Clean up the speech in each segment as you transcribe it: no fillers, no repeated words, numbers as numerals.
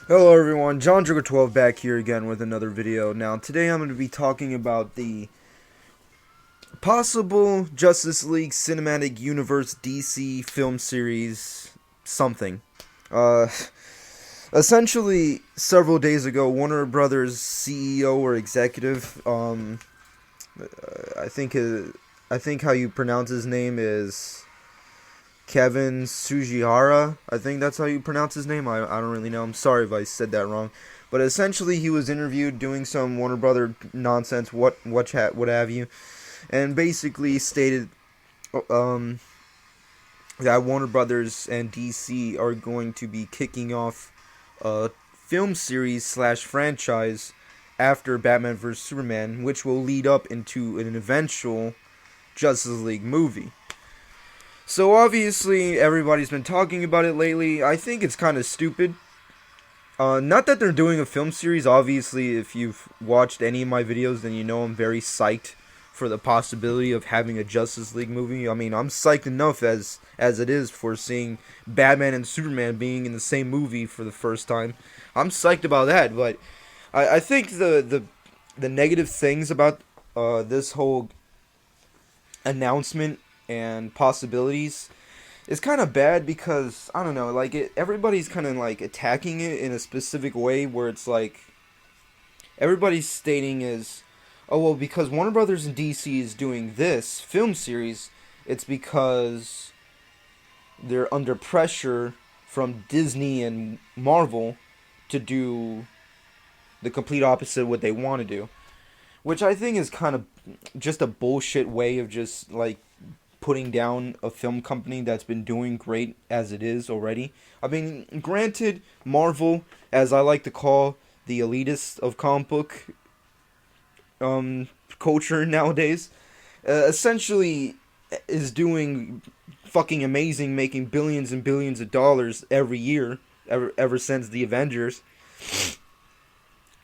Hello everyone, John Trigger 12 back here again with another video. Now today I'm going to be talking about the possible Justice League Cinematic Universe DC film series something. Uh, Essentially several days ago Warner Brothers CEO or executive, I think I think how you pronounce his name is Kevin Sugihara. I think that's how you pronounce his name. I don't really know. I'm sorry if I said that wrong. But essentially, he was interviewed doing some Warner Brother nonsense, what have you, and basically stated um, that Warner Brothers and DC are going to be kicking off a film series slash franchise after Batman vs Superman, which will lead up into an eventual Justice League movie. So obviously everybody's been talking about it lately. I think it's kind of stupid. Not that they're doing a film series. Obviously, if you've watched any of my videos, then you know I'm very psyched for the possibility of having a Justice League movie. I mean, I'm psyched enough as it is for seeing Batman and Superman being in the same movie for the first time. I'm psyched about that. But I think the negative things about this whole announcement and possibilities is kind of bad because I don't know, like everybody's kind of like attacking it in a specific way where it's like everybody's stating is, oh well, because Warner Brothers and DC is doing this film series, it's because they're under pressure from Disney and Marvel to do the complete opposite of what they want to do, which I think is kind of just a bullshit way of just like putting down a film company that's been doing great as it is already. I mean, granted, Marvel, as I like to call the elitist of comic book culture nowadays, essentially is doing fucking amazing, making billions and billions of dollars every year, ever since the Avengers.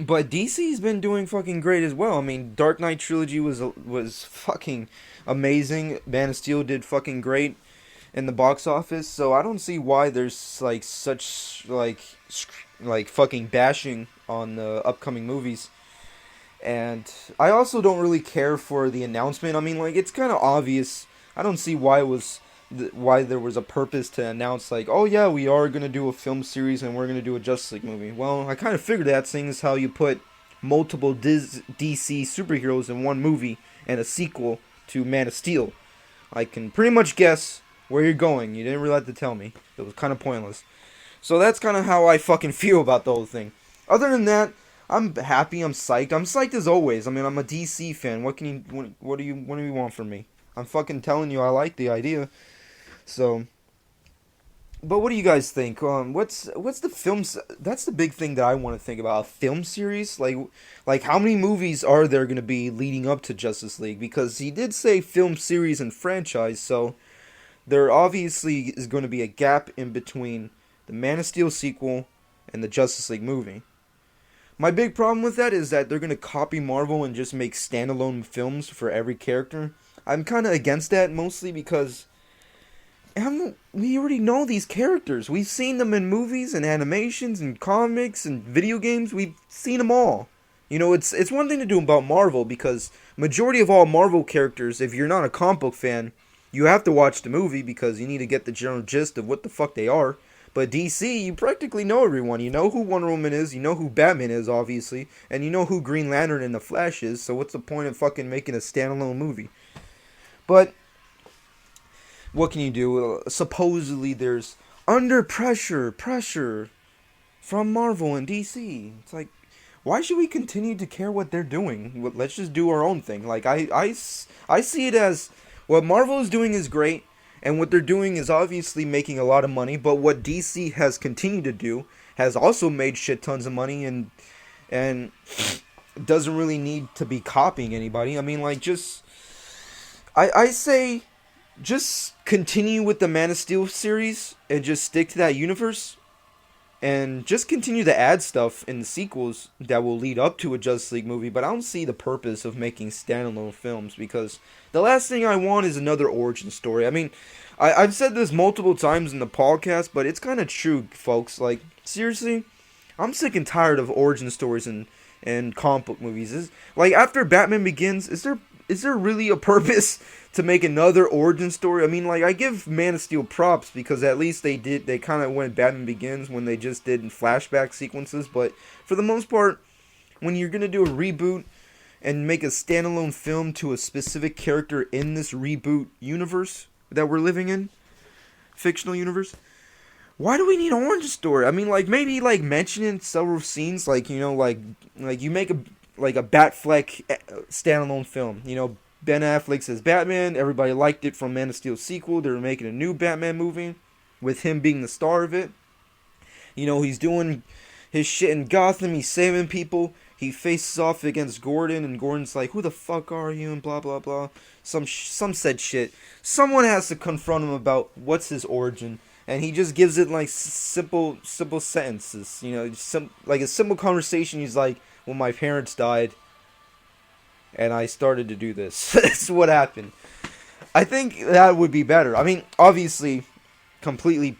But DC's been doing fucking great as well. I mean, Dark Knight trilogy was fucking amazing. Man of Steel did fucking great in the box office. So I don't see why there's like such like fucking bashing on the upcoming movies. And I also don't really care for the announcement. I mean, like it's kind of obvious. I don't see why there was a purpose to announce like, oh yeah, we are gonna do a film series and we're gonna do a Justice League movie. Well, I kind of figured that, seeing as how you put multiple DC superheroes in one movie and a sequel to Man of Steel. I can pretty much guess where you're going. You didn't really have to tell me. It was kind of pointless. So that's kind of how I fucking feel about the whole thing. Other than that, I'm happy. I'm psyched. I'm psyched as always. I mean, I'm a DC fan. What do you want from me? I'm fucking telling you, I like the idea. So, but what do you guys think? What's the films? That's the big thing that I want to think about. A film series, like how many movies are there going to be leading up to Justice League? Because he did say film series and franchise, so there obviously is going to be a gap in between the Man of Steel sequel and the Justice League movie. My big problem with that is that they're going to copy Marvel and just make standalone films for every character. I'm kind of against that, mostly because we already know these characters. We've seen them in movies and animations and comics and video games. We've seen them all. You know, it's one thing to do about Marvel because majority of all Marvel characters, if you're not a comic book fan, you have to watch the movie because you need to get the general gist of what the fuck they are. But DC, you practically know everyone. You know who Wonder Woman is, you know who Batman is, obviously, and you know who Green Lantern and the Flash is, so what's the point of fucking making a standalone movie? But what can you do? Supposedly there's under pressure from Marvel and DC. It's like, why should we continue to care what they're doing? Let's just do our own thing. Like, I see it as what Marvel is doing is great, and what they're doing is obviously making a lot of money, but what DC has continued to do has also made shit tons of money and doesn't really need to be copying anybody. I mean, like, I say just continue with the Man of Steel series and just stick to that universe and just continue to add stuff in the sequels that will lead up to a Justice League movie. But I don't see the purpose of making standalone films because the last thing I want is another origin story. I mean, I've said this multiple times in the podcast, but it's kind of true, folks. Like, seriously, I'm sick and tired of origin stories and comic book movies. Like after Batman Begins, is there really a purpose to make another origin story? I mean, like I give Man of Steel props because at least they kind of went Batman Begins when they just did flashback sequences, but for the most part, when you're going to do a reboot and make a standalone film to a specific character in this reboot universe that we're living in, fictional universe, why do we need an origin story? I mean, like maybe like mention in several scenes, like like you make a Batfleck standalone film. Ben Affleck says Batman. Everybody liked it from Man of Steel sequel. They're making a new Batman movie with him being the star of it. He's doing his shit in Gotham. He's saving people. He faces off against Gordon, and Gordon's like, "Who the fuck are you?" and blah blah blah. Some said shit. Someone has to confront him about what's his origin, and he just gives it like simple sentences. Like a simple conversation. He's like, "Well, my parents died, and I started to do this." That's what happened. I think that would be better. I mean, obviously, completely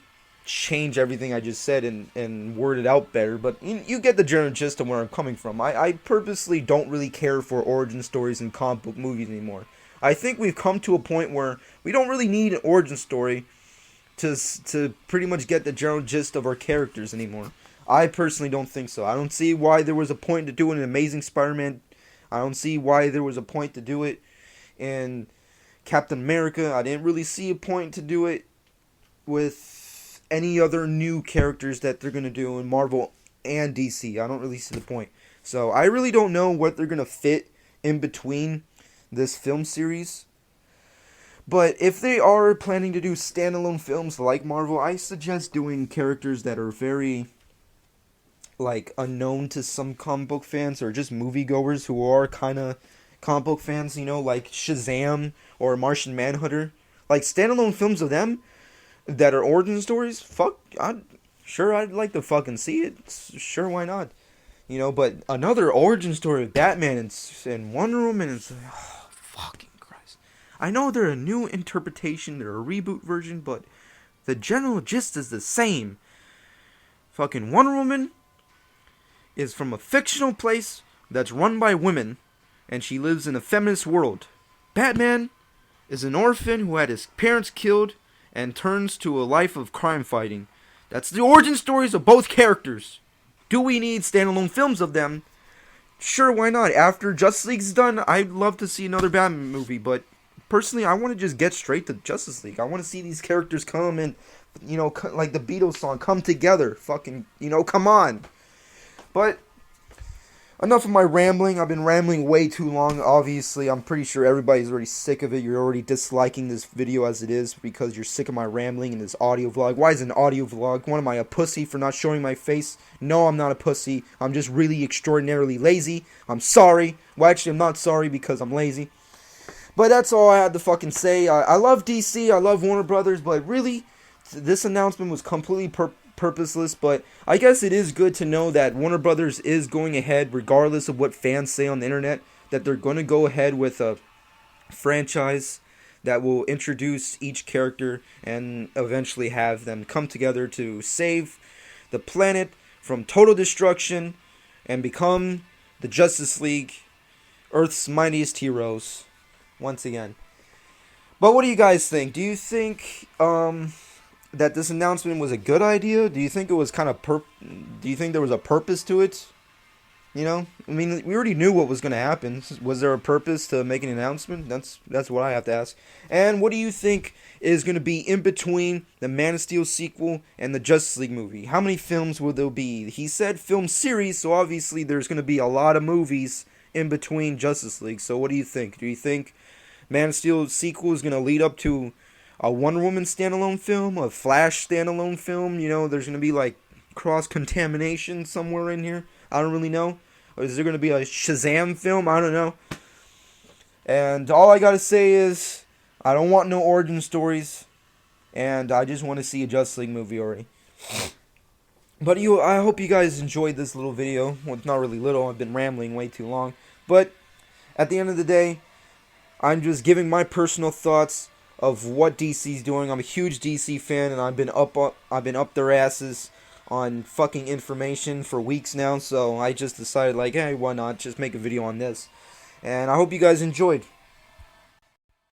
change everything I just said and word it out better, but you get the general gist of where I'm coming from. I purposely don't really care for origin stories in comic book movies anymore. I think we've come to a point where we don't really need an origin story to pretty much get the general gist of our characters anymore. I personally don't think so. I don't see why there was a point to do an Amazing Spider-Man. I don't see why there was a point to do it in Captain America. I didn't really see a point to do it with any other new characters that they're going to do in Marvel and DC. I don't really see the point. So I really don't know what they're going to fit in between this film series. But if they are planning to do standalone films like Marvel, I suggest doing characters that are very like unknown to some comic book fans or just moviegoers who are kind of comic book fans, like Shazam or Martian Manhunter. Like standalone films of them that are origin stories, I'd like to fucking see it. Sure, why not? But another origin story of Batman and Wonder Woman is fucking Christ. I know they're a new interpretation, they're a reboot version, but the general gist is the same. Fucking Wonder Woman is from a fictional place that's run by women, and she lives in a feminist world. Batman is an orphan who had his parents killed and turns to a life of crime fighting. That's the origin stories of both characters. Do we need standalone films of them? Sure, why not? After Justice League's done, I'd love to see another Batman movie, but personally, I want to just get straight to Justice League. I want to see these characters come and, like the Beatles song, come together. Fucking, come on. But enough of my rambling. I've been rambling way too long. Obviously, I'm pretty sure everybody's already sick of it. You're already disliking this video as it is because you're sick of my rambling in this audio vlog. Why is it an audio vlog? What am I, a pussy for not showing my face? No, I'm not a pussy. I'm just really extraordinarily lazy. I'm sorry. Well, actually, I'm not sorry because I'm lazy. But that's all I had to fucking say. I love DC. I love Warner Brothers. But really, this announcement was completely purposeless, but I guess it is good to know that Warner Brothers is going ahead, regardless of what fans say on the internet, that they're going to go ahead with a franchise that will introduce each character and eventually have them come together to save the planet from total destruction and become the Justice League, Earth's mightiest heroes, once again. But what do you guys think? Do you think that this announcement was a good idea? Do you think it was kind of do you think there was a purpose to it? I mean, we already knew what was going to happen. Was there a purpose to make an announcement? That's what I have to ask. And what do you think is going to be in between the Man of Steel sequel and the Justice League movie? How many films will there be? He said film series, so obviously there's going to be a lot of movies in between Justice League. So what do you think? Do you think Man of Steel sequel is going to lead up to a Wonder Woman standalone film, a Flash standalone film? There's going to be like cross-contamination somewhere in here. I don't really know. Or is there going to be a Shazam film? I don't know. And all I got to say is, I don't want no origin stories. And I just want to see a Justice League movie already. But I hope you guys enjoyed this little video. Well, it's not really little. I've been rambling way too long. But at the end of the day, I'm just giving my personal thoughts of what DC's doing. I'm a huge DC fan, and I've been up their asses on fucking information for weeks now, so I just decided like, hey, why not just make a video on this? And I hope you guys enjoyed.